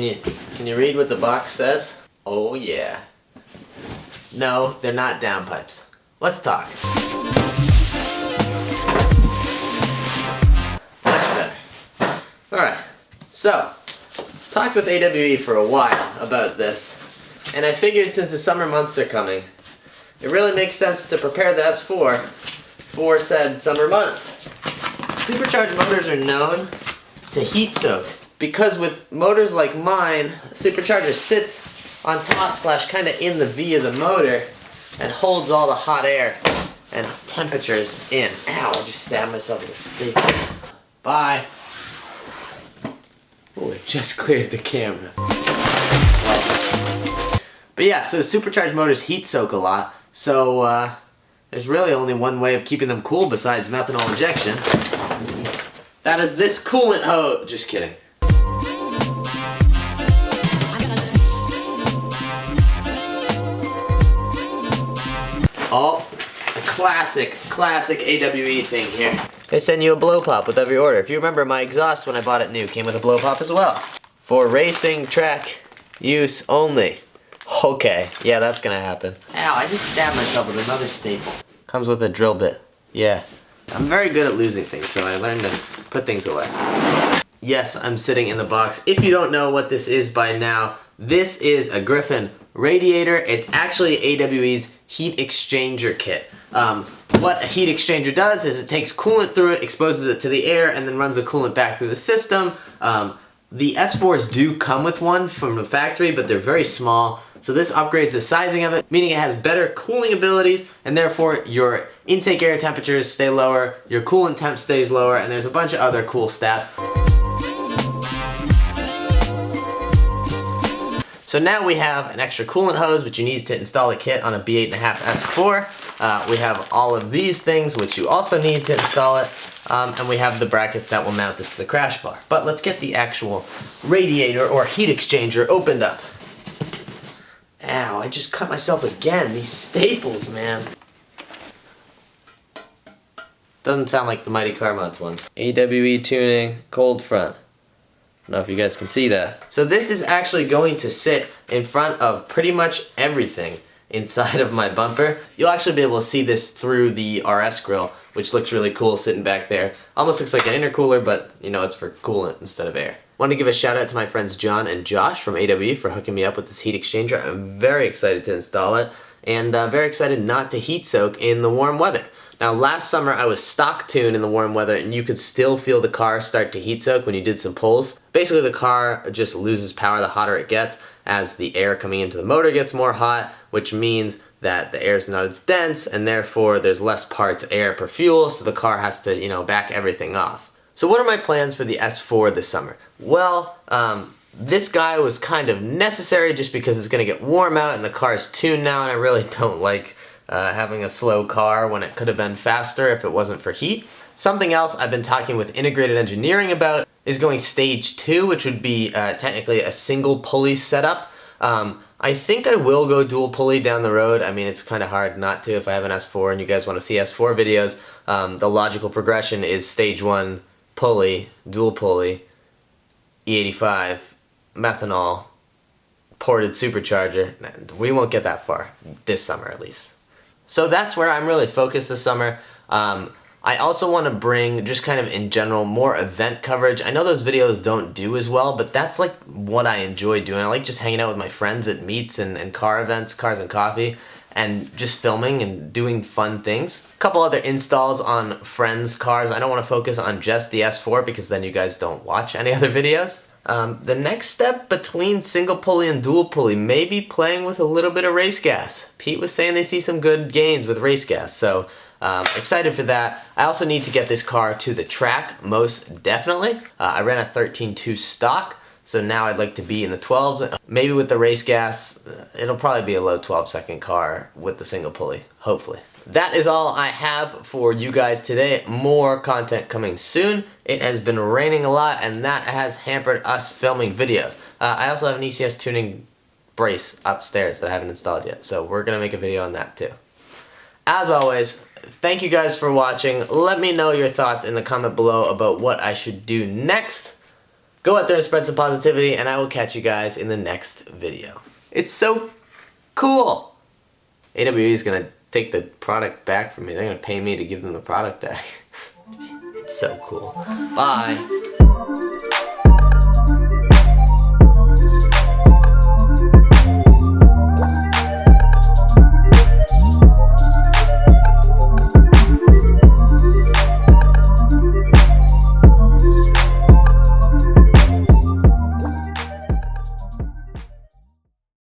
Can you read what the box says? Oh yeah. No, they're not downpipes. Let's talk. Much better. Alright, so, talked with AWE for a while about this, and I figured since the summer months are coming, it really makes sense to prepare the S4 for said summer months. Supercharged motors are known to heat soak, because with motors like mine, a supercharger sits on top / kind of in the V of the motor and holds all the hot air and temperatures in. Ow, I just stabbed myself with a staple. Bye. Oh, it just cleared the camera. But yeah, so supercharged motors heat soak a lot, so there's really only one way of keeping them cool besides methanol injection. That is this coolant hose. Just kidding. Oh, a classic AWE thing here. They send you a blow pop with every order. If you remember, my exhaust when I bought it new came with a blow pop as well. For racing track use only. Okay, yeah, that's gonna happen. Ow, I just stabbed myself with another staple. Comes with a drill bit. Yeah. I'm very good at losing things, so I learned to put things away. Yes, I'm sitting in the box. If you don't know what this is by now, this is a Griffin radiator. It's actually AWE's heat exchanger kit. What a heat exchanger does is it takes coolant through it, exposes it to the air, and then runs the coolant back through the system. The S4s do come with one from the factory, but they're very small. So this upgrades the sizing of it, meaning it has better cooling abilities, and therefore your intake air temperatures stay lower, your coolant temp stays lower, and there's a bunch of other cool stats. So now we have an extra coolant hose, which you need to install a kit on a B8.5 S4. We have all of these things, which you also need to install it. And we have the brackets that will mount this to the crash bar. But let's get the actual radiator or heat exchanger opened up. Ow, I just cut myself again. These staples, man. Doesn't sound like the Mighty Car Mods ones. AWE tuning, cold front. I don't know if you guys can see that. So this is actually going to sit in front of pretty much everything inside of my bumper. You'll actually be able to see this through the RS grill, which looks really cool sitting back there. Almost looks like an intercooler, but you know, it's for coolant instead of air. Want to give a shout out to my friends John and Josh from AWE for hooking me up with this heat exchanger. I'm very excited to install it, and very excited not to heat soak in the warm weather. Now last summer I was stock tuned in the warm weather, and you could still feel the car start to heat soak when you did some pulls. Basically the car just loses power the hotter it gets as the air coming into the motor gets more hot, which means that the air is not as dense, and therefore there's less parts air per fuel, so the car has to, you know, back everything off. So what are my plans for the S4 this summer? Well, this guy was kind of necessary just because it's going to get warm out and the car's tuned now, and I really don't like having a slow car when it could have been faster if it wasn't for heat. Something else I've been talking with Integrated Engineering about is going stage 2, which would be technically a single pulley setup. I think I will go dual pulley down the road. I mean, it's kind of hard not to if I have an S4 and you guys want to see S4 videos. The logical progression is stage 1 pulley, dual pulley, E85, methanol, ported supercharger. We won't get that far this summer at least. So that's where I'm really focused this summer. I also want to bring, just kind of in general, more event coverage. I know those videos don't do as well, but that's like what I enjoy doing. I like just hanging out with my friends at meets and car events, Cars and Coffee, and just filming and doing fun things. A couple other installs on friends' cars. I don't want to focus on just the S4 because then you guys don't watch any other videos. The next step between single pulley and dual pulley may be playing with a little bit of race gas. Pete was saying they see some good gains with race gas, so excited for that. I also need to get this car to the track, most definitely. I ran a 13.2 stock, so now I'd like to be in the 12s. Maybe with the race gas, it'll probably be a low 12-second car with the single pulley, hopefully. That is all I have for you guys today. More content coming soon. It has been raining a lot, and that has hampered us filming videos. I also have an ECS tuning brace upstairs that I haven't installed yet, so we're going to make a video on that too. As always, thank you guys for watching. Let me know your thoughts in the comment below about what I should do next. Go out there and spread some positivity, and I will catch you guys in the next video. It's so cool! AWE is gonna take the product back from me. They're gonna pay me to give them the product back. It's so cool. Bye!